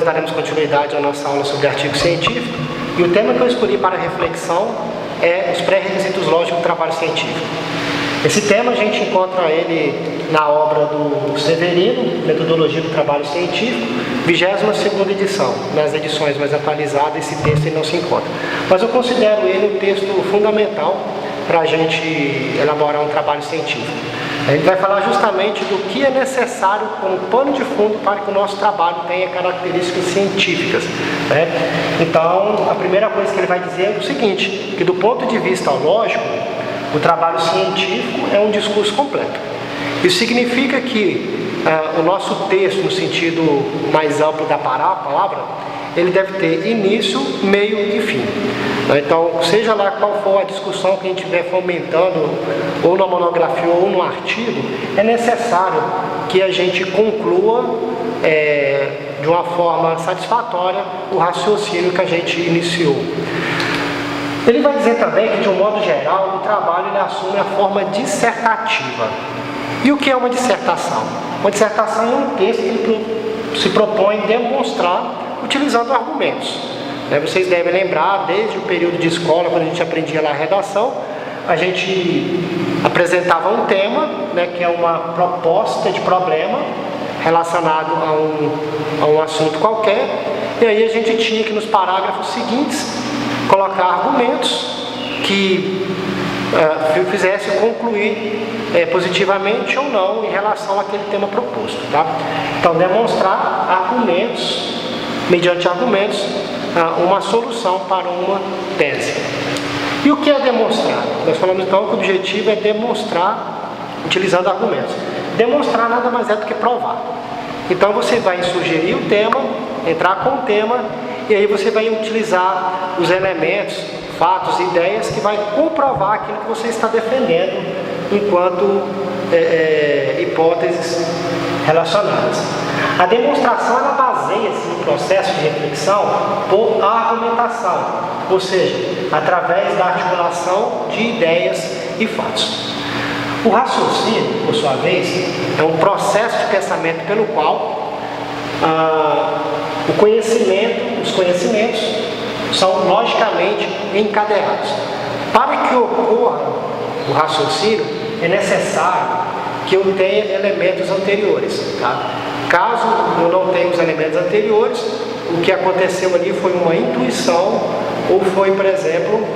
daremos continuidade à nossa aula sobre artigo científico. E o tema que eu escolhi para reflexão é os pré-requisitos lógicos do trabalho científico. Esse tema a gente encontra ele na obra do Severino, Metodologia do Trabalho Científico, 22ª edição. Nas edições mais atualizadas esse texto não se encontra. Mas eu considero ele um texto fundamental para a gente elaborar um trabalho científico. A gente vai falar justamente do que é necessário como pano de fundo para que o nosso trabalho tenha características científicas, né? Então, a primeira coisa que ele vai dizer é o seguinte, que do ponto de vista lógico, o trabalho científico é um discurso completo. Isso significa que o nosso texto, no sentido mais amplo da palavra, ele deve ter início, meio e fim. Então, seja lá qual for a discussão que a gente estiver fomentando, ou na monografia ou no artigo, é necessário que a gente conclua de uma forma satisfatória o raciocínio que a gente iniciou. Ele vai dizer também que, de um modo geral, o trabalho ele assume a forma dissertativa. E o que é uma dissertação? Uma dissertação é um texto que se propõe demonstrar utilizando argumentos. Vocês devem lembrar, desde o período de escola, quando a gente aprendia lá a redação, a gente apresentava um tema, que é uma proposta de problema relacionado a um assunto qualquer, e aí a gente tinha que, nos parágrafos seguintes, colocar argumentos que fizessem concluir positivamente ou não em relação àquele tema proposto. Tá? Então, demonstrar argumentos, mediante argumentos, uma solução para uma tese. E o que é demonstrar? Nós falamos então que o objetivo é demonstrar utilizando argumentos. Demonstrar nada mais é do que provar. Então você vai sugerir o tema, entrar com o tema, e aí você vai utilizar os elementos, fatos, ideias que vai comprovar aquilo que você está defendendo enquanto hipóteses relacionadas. A demonstração ela baseia-se no processo de reflexão por argumentação, ou seja, através da articulação de ideias e fatos. O raciocínio, por sua vez, é um processo de pensamento pelo qual os conhecimentos são logicamente encadeados. Para que ocorra o raciocínio, é necessário que eu tenha elementos anteriores. Tá? Caso eu não tenha os elementos anteriores, o que aconteceu ali foi uma intuição ou foi, por exemplo,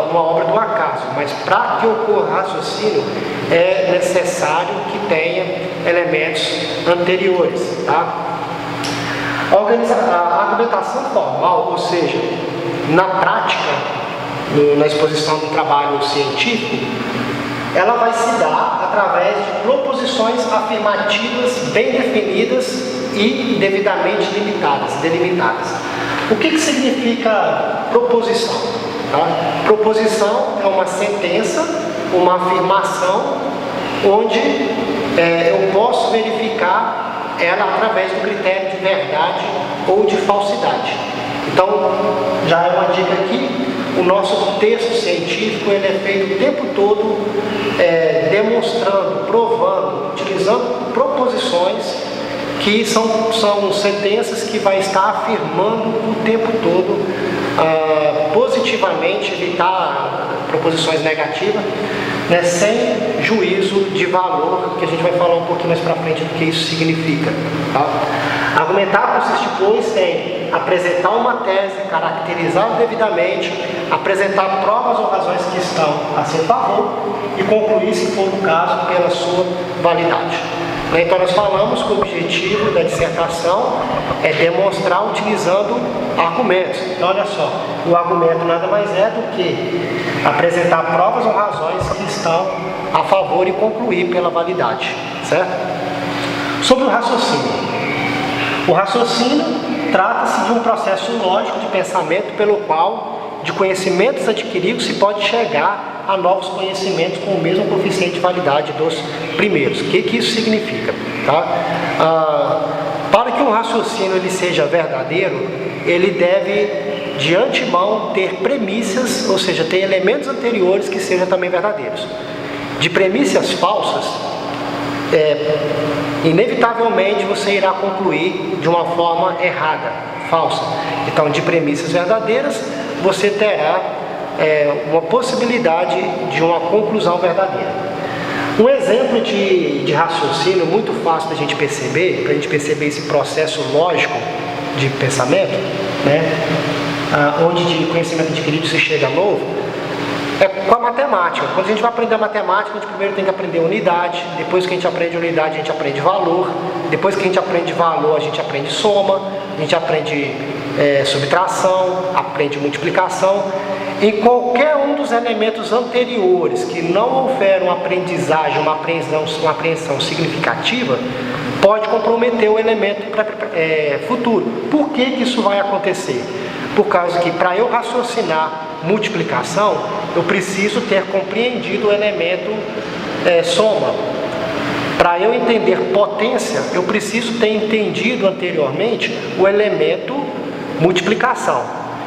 uma obra do acaso. Mas para que ocorra raciocínio, é necessário que tenha elementos anteriores. Tá? A argumentação formal, ou seja, na prática, na exposição do trabalho científico, ela vai se dar através de proposições afirmativas bem definidas e devidamente delimitadas. O que significa proposição? Tá? Proposição é uma sentença, uma afirmação, onde eu posso verificar ela através do critério de verdade ou de falsidade. Então, já é uma dica aqui, o nosso texto científico ele é feito o tempo todo demonstrando, provando, utilizando proposições que são sentenças que vai estar afirmando o tempo todo positivamente, evitar proposições negativas, sem juízo de valor, que a gente vai falar um pouquinho mais para frente do que isso significa. Tá? Argumentar consiste, pois, em apresentar uma tese, caracterizá-la devidamente, apresentar provas ou razões que estão a seu favor e concluir, se for o caso, pela sua validade. Então nós falamos que o objetivo da dissertação é demonstrar utilizando argumentos. Então olha só, o argumento nada mais é do que apresentar provas ou razões que estão a favor e concluir pela validade, certo? Sobre o raciocínio. O raciocínio trata-se de um processo lógico de pensamento pelo qual, de conhecimentos adquiridos, se pode chegar a novos conhecimentos com o mesmo coeficiente de validade dos primeiros. O que isso significa? Tá? Para que um raciocínio ele seja verdadeiro, ele deve de antemão ter premissas, ou seja, ter elementos anteriores que sejam também verdadeiros. De premissas falsas, inevitavelmente você irá concluir de uma forma errada, falsa. Então, de premissas verdadeiras, você terá uma possibilidade de uma conclusão verdadeira. Um exemplo de raciocínio muito fácil da gente perceber, para a gente perceber esse processo lógico de pensamento, né, onde de conhecimento adquirido se chega novo, é com a matemática. Quando a gente vai aprender a matemática, a gente primeiro tem que aprender unidade, depois que a gente aprende unidade, a gente aprende valor, depois que a gente aprende valor, a gente aprende soma, a gente aprende subtração, aprende multiplicação. Em qualquer um dos elementos anteriores que não houver uma aprendizagem, uma apreensão significativa, pode comprometer o elemento futuro. Por que isso vai acontecer? Por causa que para eu raciocinar multiplicação, eu preciso ter compreendido o elemento soma. Para eu entender potência, eu preciso ter entendido anteriormente o elemento multiplicação.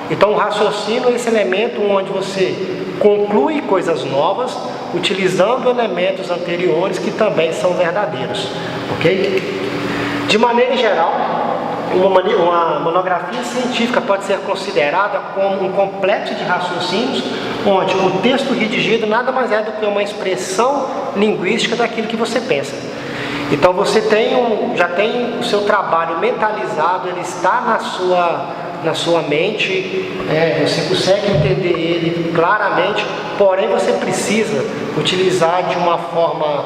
Então, o raciocínio é esse elemento onde você conclui coisas novas, utilizando elementos anteriores que também são verdadeiros. Ok? De maneira geral, uma monografia científica pode ser considerada como um complexo de raciocínios, onde o texto redigido nada mais é do que uma expressão linguística daquilo que você pensa. Então você já tem o seu trabalho mentalizado, ele está na sua mente, você consegue entender ele claramente, porém você precisa utilizar de uma forma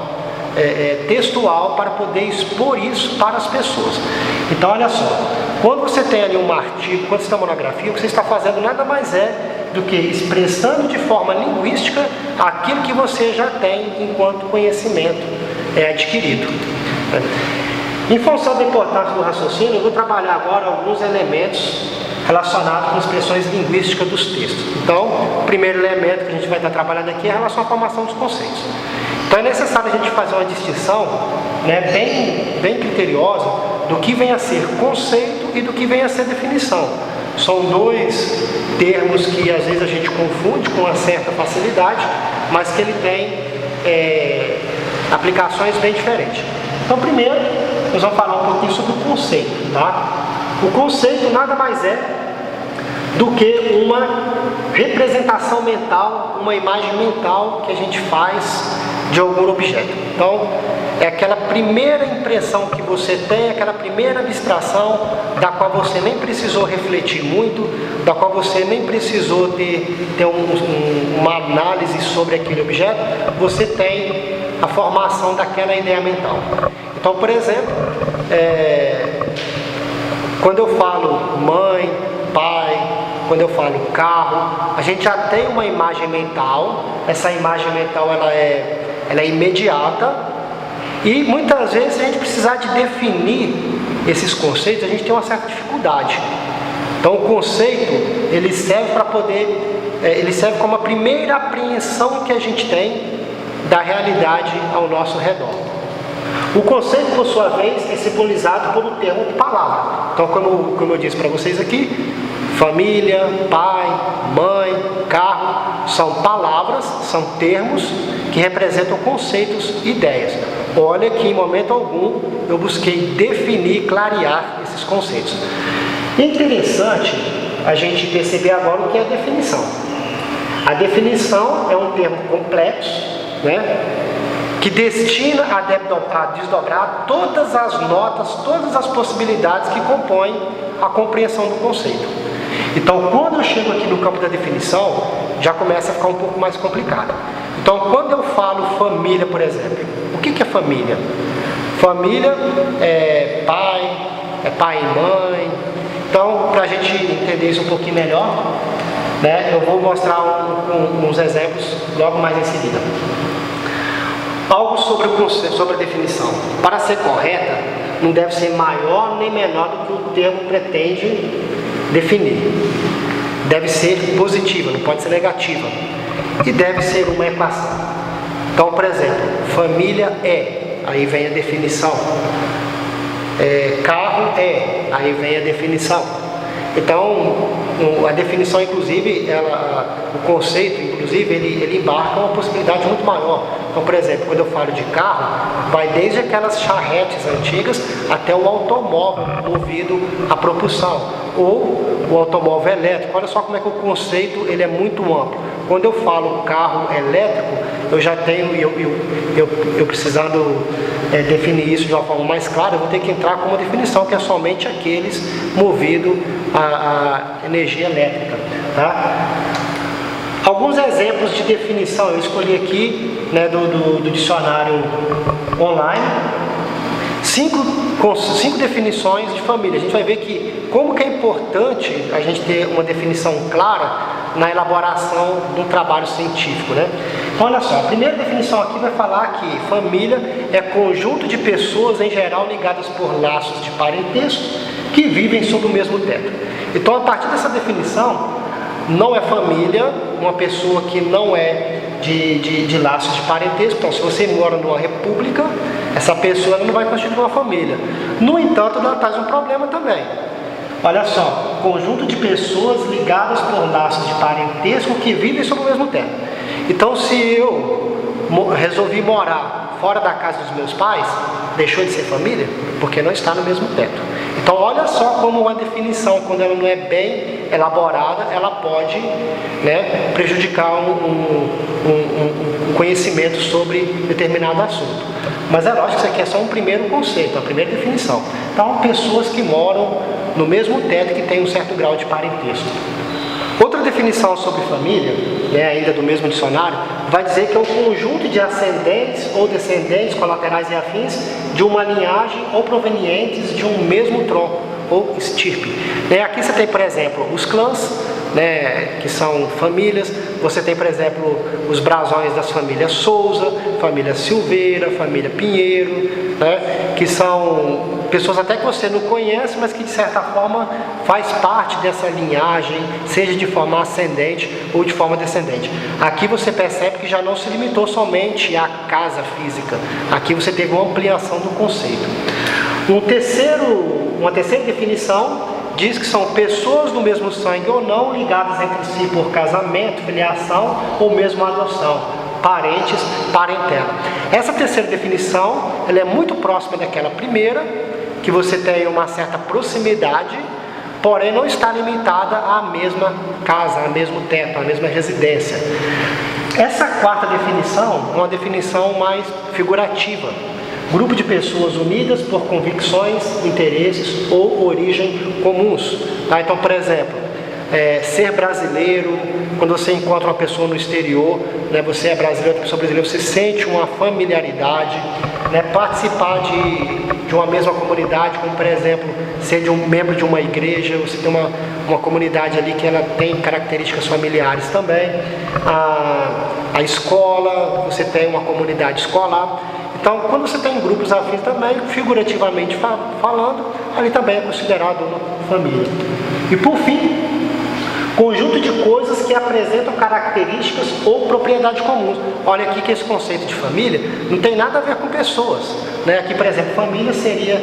textual para poder expor isso para as pessoas. Então olha só, quando você tem ali um artigo, quando você está monografia, o que você está fazendo nada mais do que expressando de forma linguística aquilo que você já tem enquanto conhecimento adquirido. Em função da importância do raciocínio, eu vou trabalhar agora alguns elementos relacionados com expressões linguísticas dos textos. Então, o primeiro elemento que a gente vai estar trabalhando aqui é a relação à formação dos conceitos. Então é necessário a gente fazer uma distinção bem criteriosa do que vem a ser conceito e do que vem a ser definição. São dois termos que às vezes a gente confunde com uma certa facilidade, mas que ele tem aplicações bem diferentes. Então primeiro, nós vamos falar um pouquinho sobre o conceito, tá? O conceito nada mais é do que uma representação mental, uma imagem mental que a gente faz de algum objeto. Então, é aquela primeira impressão que você tem, aquela primeira abstração da qual você nem precisou refletir muito, da qual você nem precisou ter uma análise sobre aquele objeto, você tem a formação daquela ideia mental. Então, por exemplo, quando eu falo mãe, pai, quando eu falo carro, a gente já tem uma imagem mental. Essa imagem mental ela é imediata, e muitas vezes, se a gente precisar de definir esses conceitos, a gente tem uma certa dificuldade. Então o conceito ele serve ele serve como a primeira apreensão que a gente tem da realidade ao nosso redor. O conceito, por sua vez, é simbolizado pelo termo palavra. Então, como eu disse para vocês aqui, família, pai, mãe, carro, são palavras, são termos que representam conceitos e ideias. Olha que em momento algum eu busquei definir, clarear esses conceitos. Interessante a gente perceber agora o que é a definição. A definição é um termo complexo, que destina a desdobrar todas as notas, todas as possibilidades que compõem a compreensão do conceito. Então, quando eu chego aqui no campo da definição, já começa a ficar um pouco mais complicado. Então, quando eu falo família, por exemplo, o que é família? Família é pai e mãe. Então, para a gente entender isso um pouquinho melhor, eu vou mostrar uns exemplos logo mais em seguida. Algo sobre o conceito, sobre a definição. Para ser correta, não deve ser maior nem menor do que o termo pretende definir. Deve ser positiva, não pode ser negativa. E deve ser uma equação. Então, por exemplo, família aí vem a definição. Carro aí vem a definição. Então, a definição, inclusive, o conceito, inclusive, ele embarca uma possibilidade muito maior. Então, por exemplo, quando eu falo de carro, vai desde aquelas charretes antigas até o automóvel movido a propulsão, ou o automóvel elétrico. Olha só como é que o conceito ele é muito amplo. Quando eu falo carro elétrico, eu já tenho, eu precisando definir isso de uma forma mais clara, eu vou ter que entrar com uma definição que é somente aqueles movidos a energia elétrica. Tá? Alguns exemplos de definição eu escolhi aqui, né, do dicionário online. Cinco definições de família. A gente vai ver que como que é importante a gente ter uma definição clara na elaboração de um trabalho científico, né? Então, olha só, a primeira definição aqui vai falar que família é conjunto de pessoas em geral ligadas por laços de parentesco que vivem sob o mesmo teto. Então, a partir dessa definição, não é família uma pessoa que não é de laços de parentesco. Então, se você mora numa república, essa pessoa não vai constituir uma família. No entanto, ela traz um problema também. Olha só, conjunto de pessoas ligadas por laços de parentesco que vivem sob o mesmo teto. Então, se eu resolvi morar fora da casa dos meus pais, deixou de ser família? Porque não está no mesmo teto. Então, olha só como uma definição, quando ela não é bem elaborada, ela pode, né, prejudicar um conhecimento sobre determinado assunto. Mas é lógico que isso aqui é só um primeiro conceito, a primeira definição. Então, pessoas que moram no mesmo teto, que tem um certo grau de parentesco. Outra definição sobre família, né, ainda do mesmo dicionário, vai dizer que é um conjunto de ascendentes ou descendentes, colaterais e afins, de uma linhagem ou provenientes de um mesmo tronco ou estirpe. Aqui você tem, por exemplo, os clãs, né, que são famílias. Você tem, por exemplo, os brasões das famílias Souza, família Silveira, família Pinheiro, né, que são pessoas até que você não conhece, mas que de certa forma faz parte dessa linhagem, seja de forma ascendente ou de forma descendente. Aqui você percebe que já não se limitou somente à casa física. Aqui você teve uma ampliação do conceito. Uma terceira definição diz que são pessoas do mesmo sangue ou não, ligadas entre si por casamento, filiação ou mesmo adoção, parentes, parentela. Essa terceira definição, ela é muito próxima daquela primeira, que você tem uma certa proximidade, porém não está limitada à mesma casa, ao mesmo teto, à mesma residência. Essa quarta definição é uma definição mais figurativa. Grupo de pessoas unidas por convicções, interesses ou origem comuns. Tá? Então, por exemplo, ser brasileiro, quando você encontra uma pessoa no exterior, né, você é brasileiro, outra pessoa brasileira, você sente uma familiaridade, né, participar de uma mesma comunidade, como por exemplo, ser um membro de uma igreja, você tem uma comunidade ali que ela tem características familiares também. A escola, você tem uma comunidade escolar. Então, quando você tem grupos afins também, figurativamente falando, ali também é considerado uma família. E por fim, conjunto de coisas que apresentam características ou propriedades comuns. Olha aqui que esse conceito de família não tem nada a ver com pessoas. Né? Aqui, por exemplo, família seria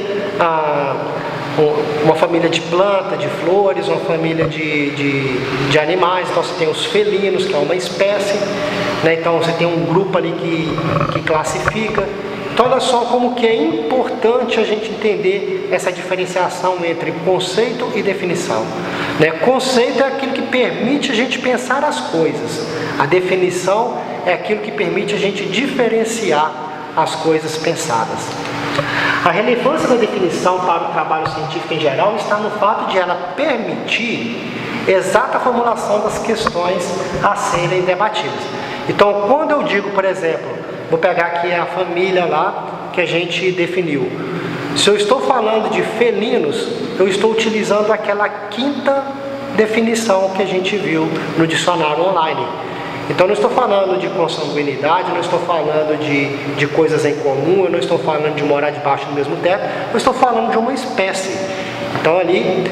uma família de planta, de flores, uma família de animais. Então você tem os felinos, que é uma espécie, né? Então você tem um grupo ali que classifica. Então olha só como que é importante a gente entender essa diferenciação entre conceito e definição. Né? Conceito é aquilo que permite a gente pensar as coisas. A definição é aquilo que permite a gente diferenciar as coisas pensadas. A relevância da definição para o trabalho científico em geral está no fato de ela permitir exata formulação das questões a serem debatidas. Então, quando eu digo, por exemplo, vou pegar aqui a família lá que a gente definiu. Se eu estou falando de felinos, eu estou utilizando aquela quinta definição que a gente viu no dicionário online. Então, eu não estou falando de consanguinidade, não estou falando de coisas em comum, eu não estou falando de morar debaixo do mesmo teto, eu estou falando de uma espécie. Então, ali,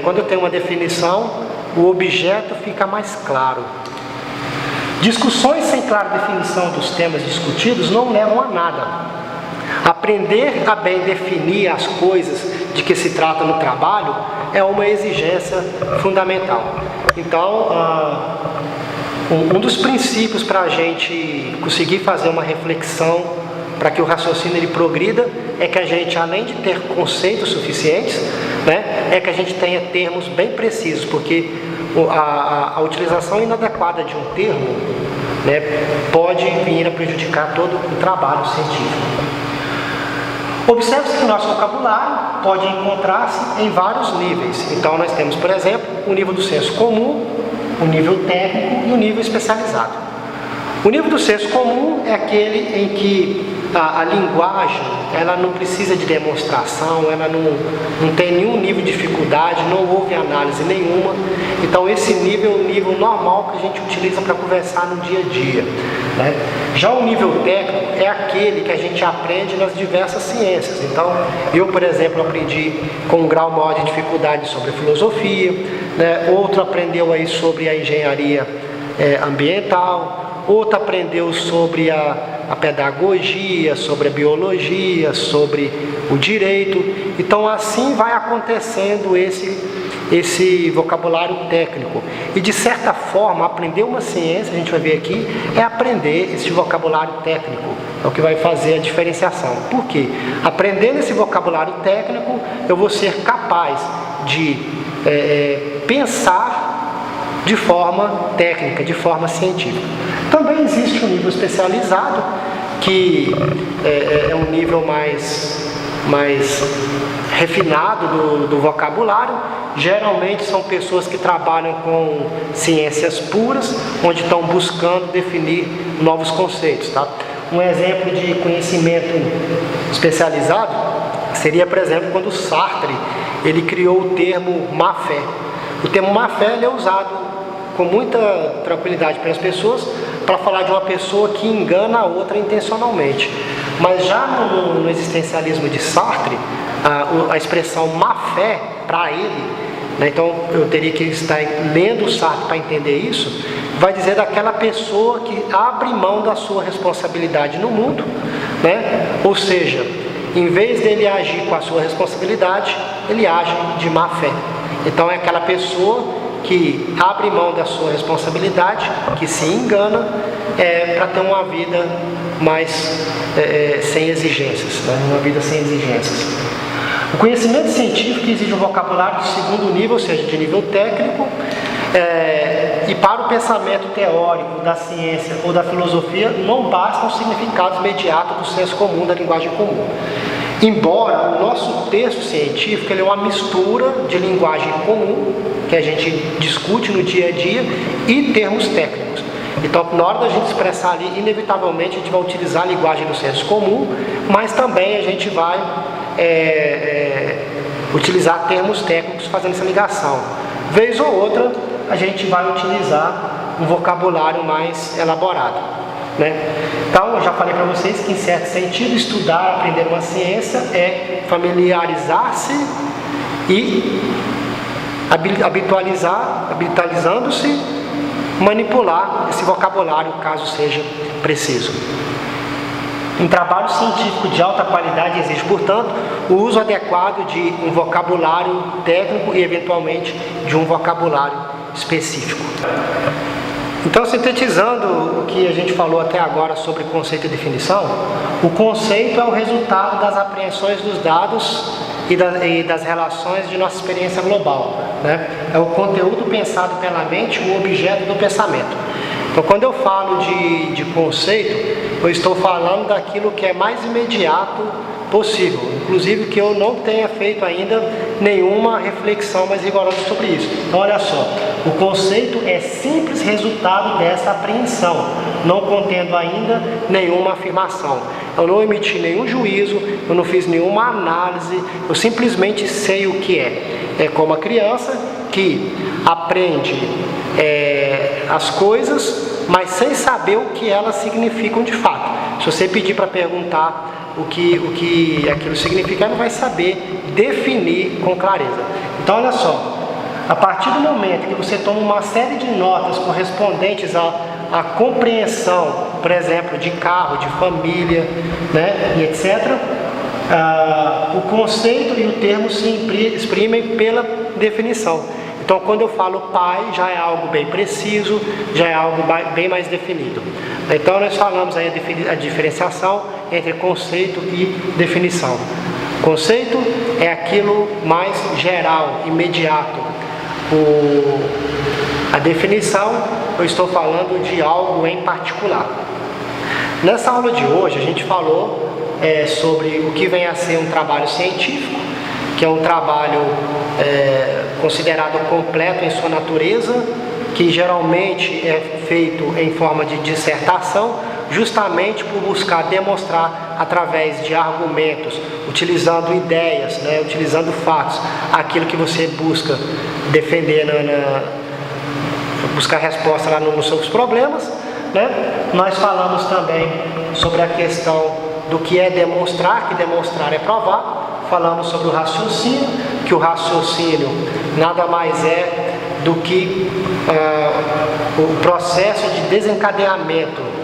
quando eu tenho uma definição, o objeto fica mais claro. Discussões sem clara definição dos temas discutidos não levam a nada. Aprender a bem definir as coisas de que se trata no trabalho é uma exigência fundamental. Então, um dos princípios para a gente conseguir fazer uma reflexão, para que o raciocínio ele progrida, é que a gente, além de ter conceitos suficientes, né, é que a gente tenha termos bem precisos, porque a utilização inadequada de um termo, né, pode vir a prejudicar todo o trabalho científico. Observe-se que o nosso vocabulário pode encontrar-se em vários níveis. Então nós temos, por exemplo, o nível do senso comum, o nível técnico e o nível especializado. O nível do senso comum é aquele em que a linguagem ela não precisa de demonstração, ela não tem nenhum nível de dificuldade, não houve análise nenhuma. Então esse nível é um nível normal que a gente utiliza para conversar no dia a dia, né? Já o nível técnico é aquele que a gente aprende nas diversas ciências. Então eu, por exemplo, aprendi com um grau maior de dificuldade sobre a filosofia, né? Outro aprendeu aí sobre a engenharia ambiental, outro aprendeu sobre a pedagogia, sobre a biologia, sobre o direito. Então assim vai acontecendo esse vocabulário técnico. E de certa forma, aprender uma ciência, a gente vai ver aqui, é aprender esse vocabulário técnico. É o que vai fazer a diferenciação. Por quê? Aprendendo esse vocabulário técnico, eu vou ser capaz de pensar de forma técnica, de forma científica. Também existe um nível especializado, que é um nível mais refinado do vocabulário. Geralmente são pessoas que trabalham com ciências puras, onde estão buscando definir novos conceitos, tá? Um exemplo de conhecimento especializado seria, por exemplo, quando Sartre ele criou o termo má-fé. O termo má-fé ele é usado com muita tranquilidade pelas pessoas para falar de uma pessoa que engana a outra intencionalmente. Mas já no existencialismo de Sartre, a expressão má-fé para ele, né, então eu teria que estar lendo o Sartre para entender isso, vai dizer daquela pessoa que abre mão da sua responsabilidade no mundo, né? Ou seja, em vez dele agir com a sua responsabilidade, ele age de má fé. Então é aquela pessoa que abre mão da sua responsabilidade, que se engana, para ter uma vida mais sem exigências, né? Uma vida sem exigências. O conhecimento científico exige um vocabulário de segundo nível, ou seja, de nível técnico, e para o pensamento teórico da ciência ou da filosofia não bastam os significados imediatos do senso comum, da linguagem comum. Embora o nosso texto científico ele é uma mistura de linguagem comum, que a gente discute no dia a dia, e termos técnicos. Então, na hora da gente expressar ali, inevitavelmente a gente vai utilizar a linguagem do senso comum, mas também a gente vai utilizar termos técnicos fazendo essa ligação. Vez ou outra, a gente vai utilizar um vocabulário mais elaborado, né? Então, eu já falei para vocês que, em certo sentido, estudar, aprender uma ciência é familiarizar-se e habitualizando-se, manipular esse vocabulário, caso seja preciso. Um trabalho científico de alta qualidade exige, portanto, o uso adequado de um vocabulário técnico e, eventualmente, de um vocabulário específico. Então, sintetizando o que a gente falou até agora sobre conceito e definição, o conceito é o resultado das apreensões dos dados e das relações de nossa experiência global, né? É o conteúdo pensado pela mente, o objeto do pensamento. Então, quando eu falo de conceito, eu estou falando daquilo que é mais imediato possível, inclusive que eu não tenha feito ainda nenhuma reflexão mais rigorosa sobre isso. Então, olha só, o conceito é simples resultado dessa apreensão, não contendo ainda nenhuma afirmação. Eu não emiti nenhum juízo, eu não fiz nenhuma análise, eu simplesmente sei o que é. É como a criança que aprende as coisas, mas sem saber o que elas significam de fato. Se você pedir para perguntar o que aquilo significa, ela não vai saber definir com clareza. Então, olha só, a partir do momento que você toma uma série de notas correspondentes à compreensão, por exemplo, de carro, de família, né, e etc., o conceito e o termo se exprimem pela definição. Então, quando eu falo pai, já é algo bem preciso, já é algo bem mais definido. Então, nós falamos aí a diferenciação entre conceito e definição. Conceito é aquilo mais geral, imediato. A definição, eu estou falando de algo em particular. Nessa aula de hoje, a gente falou sobre o que vem a ser um trabalho científico, que é um trabalho considerado completo em sua natureza, que geralmente é feito em forma de dissertação, justamente por buscar demonstrar através de argumentos, utilizando ideias, utilizando fatos, aquilo que você busca defender, buscar resposta lá nos seus problemas. Nós falamos também sobre a questão do que é demonstrar, que demonstrar é provar. Falamos sobre o raciocínio, que o raciocínio nada mais é do que o processo de desencadeamento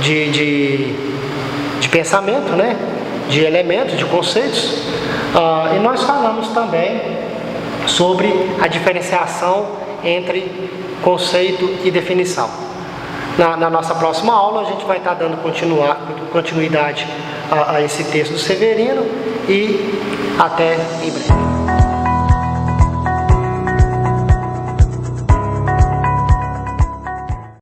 de pensamento, de elementos, de conceitos. E nós falamos também sobre a diferenciação entre conceito e definição. Na nossa próxima aula, a gente vai estar dando continuidade a esse texto do Severino e até em breve.